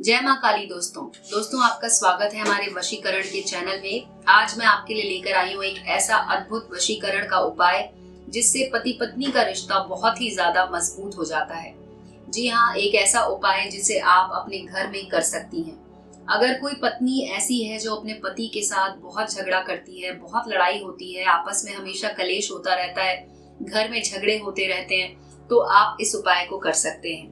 जय माँ काली। दोस्तों आपका स्वागत है हमारे वशीकरण के चैनल में। आज मैं आपके लिए लेकर आई हूँ एक ऐसा अद्भुत वशीकरण का उपाय जिससे पति पत्नी का रिश्ता बहुत ही ज्यादा मजबूत हो जाता है। जी हाँ, एक ऐसा उपाय जिसे आप अपने घर में कर सकती हैं। अगर कोई पत्नी ऐसी है जो अपने पति के साथ बहुत झगड़ा करती है, बहुत लड़ाई होती है, आपस में हमेशा कलेश होता रहता है, घर में झगड़े होते रहते हैं, तो आप इस उपाय को कर सकते हैं।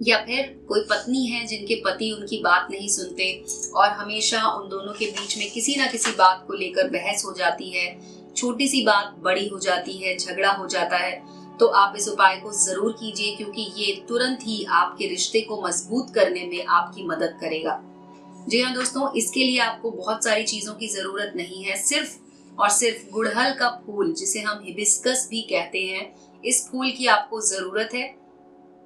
या फिर कोई पत्नी है जिनके पति उनकी बात नहीं सुनते और हमेशा उन दोनों के बीच में किसी ना किसी बात को लेकर बहस हो जाती है, छोटी सी बात बड़ी हो जाती है, झगड़ा हो जाता है, तो आप इस उपाय को जरूर कीजिए क्योंकि ये तुरंत ही आपके रिश्ते को मजबूत करने में आपकी मदद करेगा। जी हाँ दोस्तों, इसके लिए आपको बहुत सारी चीजों की जरूरत नहीं है। सिर्फ और सिर्फ गुड़हल का फूल, जिसे हम हिबिस्कस भी कहते हैं, इस फूल की आपको जरूरत है।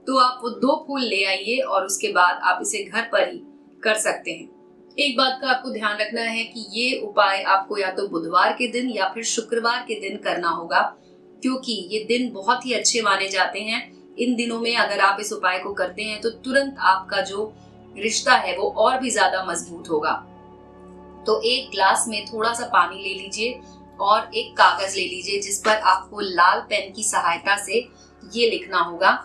तो आप वो 2 फूल ले आइए और उसके बाद आप इसे घर पर ही कर सकते हैं। एक बात का आपको ध्यान रखना है कि ये उपाय आपको या तो बुधवार के दिन या फिर शुक्रवार के दिन करना होगा, क्योंकि ये दिन बहुत ही अच्छे माने जाते हैं। इन दिनों में अगर आप इस उपाय को करते हैं तो तुरंत आपका जो रिश्ता है वो और भी ज्यादा मजबूत होगा। तो एक ग्लास में थोड़ा सा पानी ले लीजिए और एक कागज ले लीजिए जिस पर आपको लाल पेन की सहायता से ये लिखना होगा।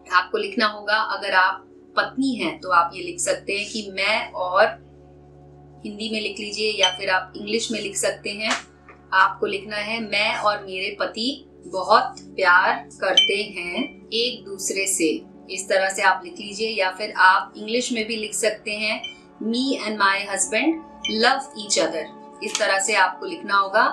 आपको लिखना होगा, अगर आप पत्नी हैं तो आप ये लिख सकते हैं कि मैं, और हिंदी में लिख लीजिए या फिर आप इंग्लिश में लिख सकते हैं। आपको लिखना है, मैं और मेरे पति बहुत प्यार करते हैं एक दूसरे से। इस तरह से आप लिख लीजिए, या फिर आप इंग्लिश में भी लिख सकते हैं, me and my husband love each other. इस तरह से आपको लिखना होगा।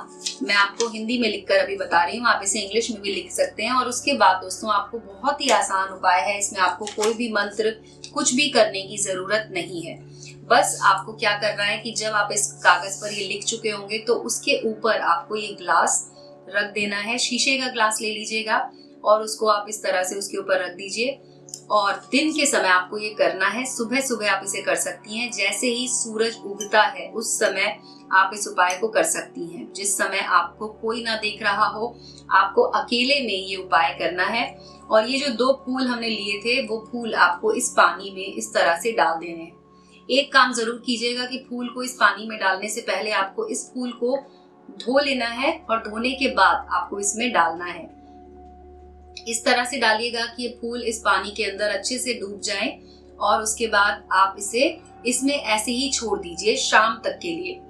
मैं आपको हिंदी में लिखकर अभी बता रही हूँ, आप इसे इंग्लिश में भी लिख सकते हैं। और उसके बाद दोस्तों आपको बहुत ही आसान उपाय है, इसमें आपको कोई भी मंत्र कुछ भी करने की जरूरत नहीं है। बस आपको क्या करना है कि जब आप इस कागज पर ये लिख चुके होंगे तो उसके ऊपर आपको ये ग्लास रख देना है। शीशे का ग्लास ले लीजिएगा और उसको आप इस तरह से उसके ऊपर रख दीजिए। और दिन के समय आपको ये करना है, सुबह सुबह आप इसे कर सकती हैं। जैसे ही सूरज उगता है उस समय आप इस उपाय को कर सकती हैं। जिस समय आपको कोई ना देख रहा हो, आपको अकेले में ये उपाय करना है। और ये जो 2 फूल हमने लिए थे वो फूल आपको इस पानी में इस तरह से डाल देने हैं। एक काम जरूर कीजिएगा कि फूल को इस पानी में डालने से पहले आपको इस फूल को धो लेना है और धोने के बाद आपको इसमें डालना है। इस तरह से डालिएगा कि ये फूल इस पानी के अंदर अच्छे से डूब जाएं और उसके बाद आप इसे इसमें ऐसे ही छोड़ दीजिए शाम तक के लिए।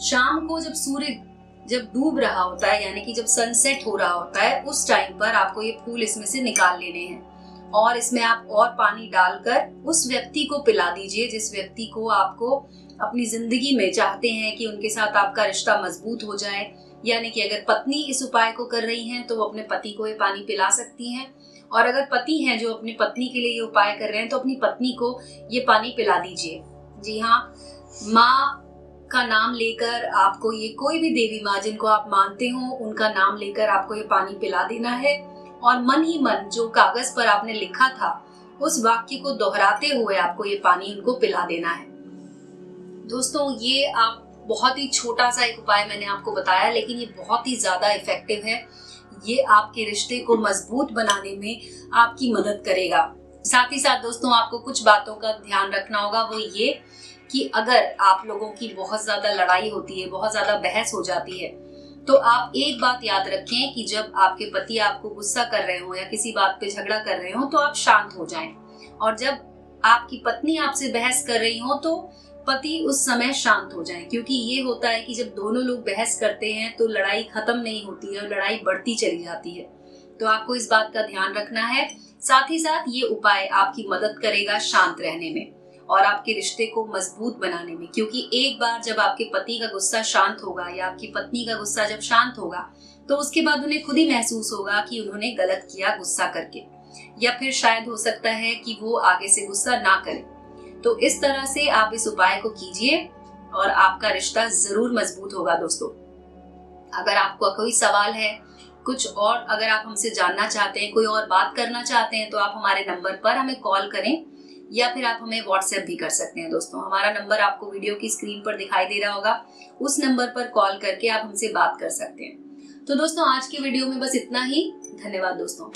शाम को जब सूर्य डूब रहा होता है, यानी कि जब सनसेट हो रहा होता है, उस टाइम पर आपको ये फूल इसमें से निकाल लेने हैं और इसमें आप और पानी डालकर उस व्यक्ति को पिला दीजिए जिस व्यक्ति को आपको अपनी जिंदगी में चाहते हैं कि उनके साथ आपका रिश्ता मजबूत हो जाए। यानी कि अगर पत्नी इस उपाय को कर रही हैं तो वो अपने पति को ये पानी पिला सकती हैं, और अगर पति हैं जो अपनी पत्नी के लिए ये उपाय कर रहे हैं तो अपनी पत्नी को ये पानी पिला दीजिए। जी हाँ, माँ का नाम लेकर आपको ये, कोई भी देवी माँ जिनको आप मानते हो उनका नाम लेकर आपको ये पानी पिला देना है। और मन ही मन जो कागज पर आपने लिखा था उस वाक्य को दोहराते हुए आपको ये पानी उनको पिला देना है। दोस्तों ये आप बहुत ही छोटा सा एक उपाय मैंने आपको बताया, लेकिन ये बहुत ही ज्यादा इफेक्टिव है। ये आपके रिश्ते को मजबूत बनाने में आपकी मदद करेगा। साथ ही साथ दोस्तों आपको कुछ बातों का ध्यान रखना होगा, वो ये कि अगर आप लोगों की बहुत ज्यादा लड़ाई होती है, बहुत ज्यादा बहस हो जाती है, तो आप एक बात याद रखें कि जब आपके पति आपको गुस्सा कर रहे हो या किसी बात पे झगड़ा कर रहे हो तो आप शांत हो जाएं। और जब आपकी पत्नी आपसे बहस कर रही हो तो पति उस समय शांत हो जाए, क्योंकि ये होता है कि जब दोनों लोग बहस करते हैं तो लड़ाई खत्म नहीं होती है और लड़ाई बढ़ती चली जाती है। तो आपको इस बात का ध्यान रखना है। साथ ही साथ ये उपाय आपकी मदद करेगा शांत रहने में और आपके रिश्ते को मजबूत बनाने में, क्योंकि एक बार जब आपके पति का गुस्सा शांत होगा या आपकी पत्नी का गुस्सा जब शांत होगा तो उसके बाद उन्हें खुद ही महसूस होगा कि उन्होंने गलत किया गुस्सा करके, या फिर शायद हो सकता है कि वो आगे से गुस्सा ना करें। तो इस तरह से आप इस उपाय को कीजिए और आपका रिश्ता जरूर मजबूत होगा। दोस्तों अगर आपको कोई सवाल है, कुछ और अगर आप हमसे जानना चाहते हैं, कोई और बात करना चाहते हैं, तो आप हमारे नंबर पर हमें कॉल करें या फिर आप हमें व्हाट्सएप भी कर सकते हैं। दोस्तों हमारा नंबर आपको वीडियो की स्क्रीन पर दिखाई दे रहा होगा, उस नंबर पर कॉल करके आप हमसे बात कर सकते हैं। तो दोस्तों आज की वीडियो में बस इतना ही। धन्यवाद दोस्तों।